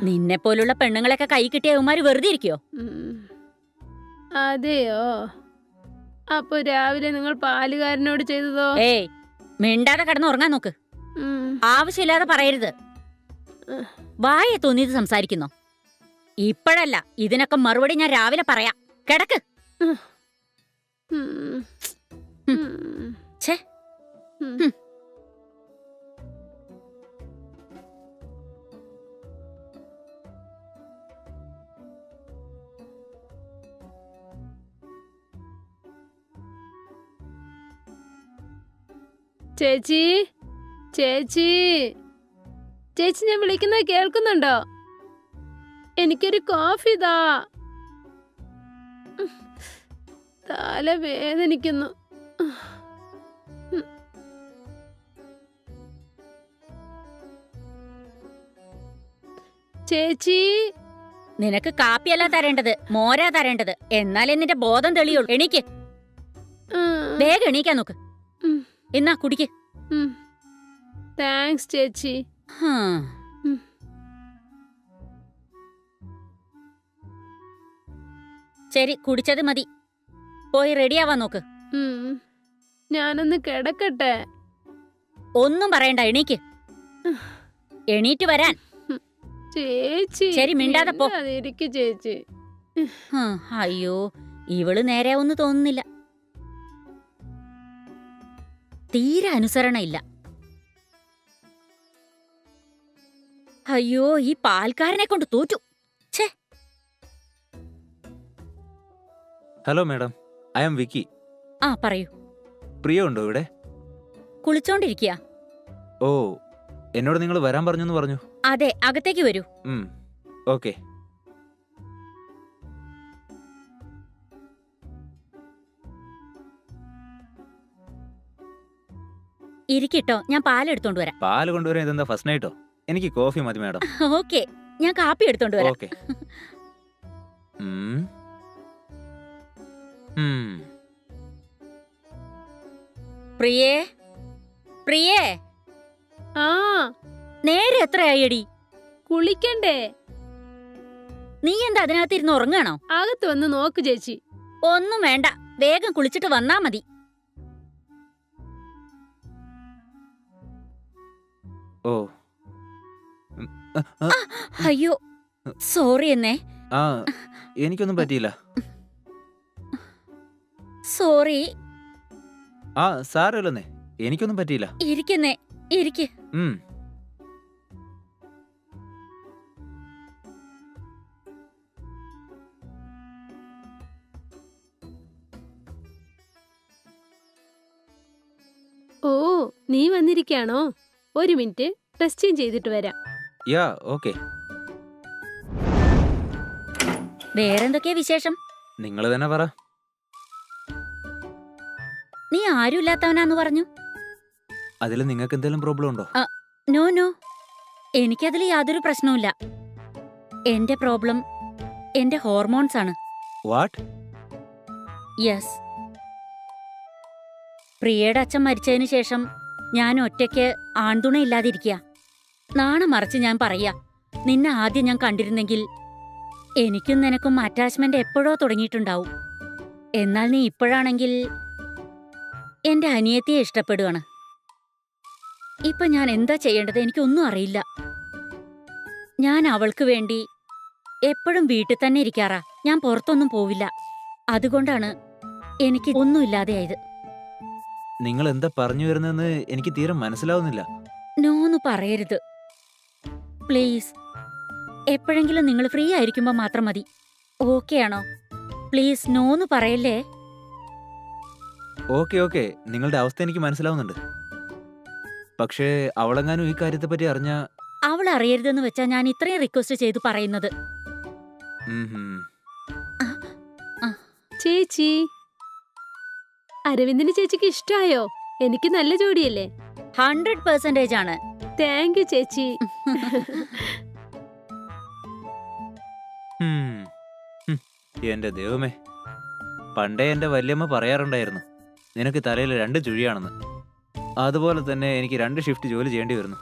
നിന്നെ പോലുള്ള പെണ്ണുങ്ങളൊക്കെ കൈ കിട്ടിയ അവന്മാര് വെറുതെ ഇരിക്കോ? അതെയോ? അപ്പൊ രാവിലെ നിങ്ങൾ പാലുകാരനോട് ചെയ്തതോ? ഏയ്, മിണ്ടാതെ കിടന്ന് ഉറങ്ങാൻ നോക്ക്. ആവശ്യമില്ലാതെ പറയരുത്. വായ തോന്നിയത് സംസാരിക്കുന്നോ? ഇപ്പോഴല്ല, ഇതിനൊക്കെ മറുപടി ഞാൻ രാവിലെ പറയാം. കിടക്ക്. ഛേ. ചേച്ചി, ചേച്ചി, ചേച്ചി, ഞാൻ വിളിക്കുന്നത് കേൾക്കുന്നുണ്ടോ? എനിക്കൊരു കോഫി താ. തല വേദനിക്കുന്നു. ചേച്ചി, നിനക്ക് കാപ്പിയല്ല തരേണ്ടത്, മോരാ തരേണ്ടത്. എന്നാലേ നിന്റെ ബോധം തെളിയുള്ളൂ. എണീക്ക്, വേഗം എണീക്കാൻ നോക്ക്. എന്നാ കുടിക്ക്. താങ്ക്സ് ചേച്ചി. ശരി, കുടിച്ചത് മതി. പോയി റെഡിയാവാൻ നോക്ക്. ഞാനൊന്ന് കിടക്കട്ടെ. ഒന്നും പറയണ്ട, എണീക്ക്. എണീറ്റ് വരാൻ. ചേച്ചി, ശരി, മിണ്ടാതെ പോ. ചേച്ചി. അയ്യോ, ഇവള് നേരെയാവൊന്നും തോന്നുന്നില്ല. തീരെ അനുസരണ ഇല്ല. അയ്യോ, ഈ പാൽക്കാരനെ കൊണ്ട് തോറ്റു. ഛേ. ഹലോ മാഡം, ഐ ആം വിക്കി. ആ, പറയൂ. പ്രിയ ഉണ്ടോ ഇവിടെ? കുളിച്ചോണ്ടിരിക്കുക. ഓ, എന്നോട് നിങ്ങൾ വരാൻ പറഞ്ഞു പറഞ്ഞു. അതെ, അകത്തേക്ക് വരൂ. ഓക്കെ. ഇരിക്കട്ടോ, ഞാൻ പാലെടുത്തോണ്ട് വരാം. പാല് കൊണ്ടുവരാൻ ഇതെന്താ ഫസ്റ്റ് നൈറ്റോ? എനിക്ക് കോഫി മതി മാഡം. ഓക്കെ, ഞാൻ കാപ്പി എടുത്തോണ്ട് വരാം. ഓക്കെ. പ്രിയേ, പ്രിയേ. ആ, നേരെ എത്രയായടി? കുളിക്കണ്ടേ? നീ എന്താ അതിനകത്തിരുന്ന് ഉറങ്ങാണോ? അകത്ത് വന്ന് നോക്ക് ചേച്ചി. ഒന്നും വേണ്ട, വേഗം കുളിച്ചിട്ട് വന്നാ മതി. ഓ, അയ്യോ, സോറി എന്നേ. ആ, എനിക്കൊന്നും പറ്റിയില്ല. സോറി. ആ, സാരമില്ലെന്നേ, എനിക്കൊന്നും പറ്റിയില്ല. ഇരിക്കുന്നേ, ഇരിക്ക്. ഓ, നീ വന്നിരിക്കാണോ? ഒരു മിനിറ്റ്, ടെസ്റ്റ് ചേഞ്ച് ചെയ്തിട്ട് വരാം. യാ, ഓക്കെ. വേറെന്തൊക്കെയാ വിശേഷം? നിങ്ങൾ തന്നെ പറ. നീ ആരുമില്ലാത്തവനാന്ന് പറഞ്ഞു. അതിൽ നിങ്ങൾക്ക് എന്തെങ്കിലും പ്രോബ്ലം ഉണ്ടോ? നോ നോ, എനിക്കതിൽ യാതൊരു പ്രശ്നവുമില്ല. എന്റെ പ്രോബ്ലം എന്റെ ഹോർമോൺസ് ആണ്. വാട്ട്? യെസ്. പ്രിയയുടെ അച്ഛൻ മരിച്ചതിന് ശേഷം ഞാൻ ഒറ്റയ്ക്ക് ആൺതുണയില്ലാതിരിക്കുക. നാണം മറിച്ച് ഞാൻ പറയാ, നിന്നെ ആദ്യം ഞാൻ കണ്ടിരുന്നെങ്കിൽ എനിക്കും നിനക്കും അറ്റാച്ച്മെന്റ് എപ്പോഴോ തുടങ്ങിയിട്ടുണ്ടാവും. എന്നാൽ നീ ഇപ്പോഴാണെങ്കിൽ എന്റെ അനിയത്തിയെ ഇഷ്ടപ്പെടുകയാണ്. ഇപ്പൊ ഞാൻ എന്താ ചെയ്യേണ്ടത് എനിക്കൊന്നും അറിയില്ല. ഞാൻ അവൾക്ക് വേണ്ടി എപ്പോഴും വീട്ടിൽ തന്നെ ഇരിക്കാറാ. ഞാൻ പുറത്തൊന്നും പോവില്ല. അതുകൊണ്ടാണ് എനിക്ക് ഒന്നുമില്ലാതെയായത്. നിങ്ങൾ എന്താ പറഞ്ഞു വരുന്നതെന്ന് എനിക്ക് തീരെ മനസ്സിലാവുന്നില്ല. നോന്ന് പറയരുത് പ്ലീസ്. എപ്പോഴെങ്കിലും നിങ്ങൾ ഫ്രീ ആയിരിക്കുമ്പോ മാത്രം മതി. ഓക്കെ ആണോ? പ്ലീസ് നോന്ന് പറയല്ലേ. ഓക്കെ ഓക്കെ, നിങ്ങളുടെ അവസ്ഥ എനിക്ക് മനസ്സിലാവുന്നുണ്ട്. പക്ഷേ അവളെങ്ങാനും ഈ കാര്യത്തെ പറ്റി അറിഞ്ഞ... അവൾ അറിയരുതെന്ന് വെച്ചാ ഞാൻ ഇത്രയും റിക്വസ്റ്റ് ചെയ്തു പറയുന്നത്. ചേച്ചി, അരവിന്ദിന് ചേച്ചിക്ക് ഇഷ്ടായോ? എനിക്ക് നല്ല ജോഡിയല്ലേ? 100% ആണ്. താങ്ക് യു ചേച്ചി. എന്റെ ദൈവമേ, പണ്ടേ എന്റെ വല്യമ്മ പറയാറുണ്ടായിരുന്നു, നിനക്ക് തലയിൽ 2 ചുഴിയാണെന്ന്. അതുപോലെ തന്നെ എനിക്ക് 2 ഷിഫ്റ്റ് ജോലി ചെയ്യേണ്ടി വരുന്നു.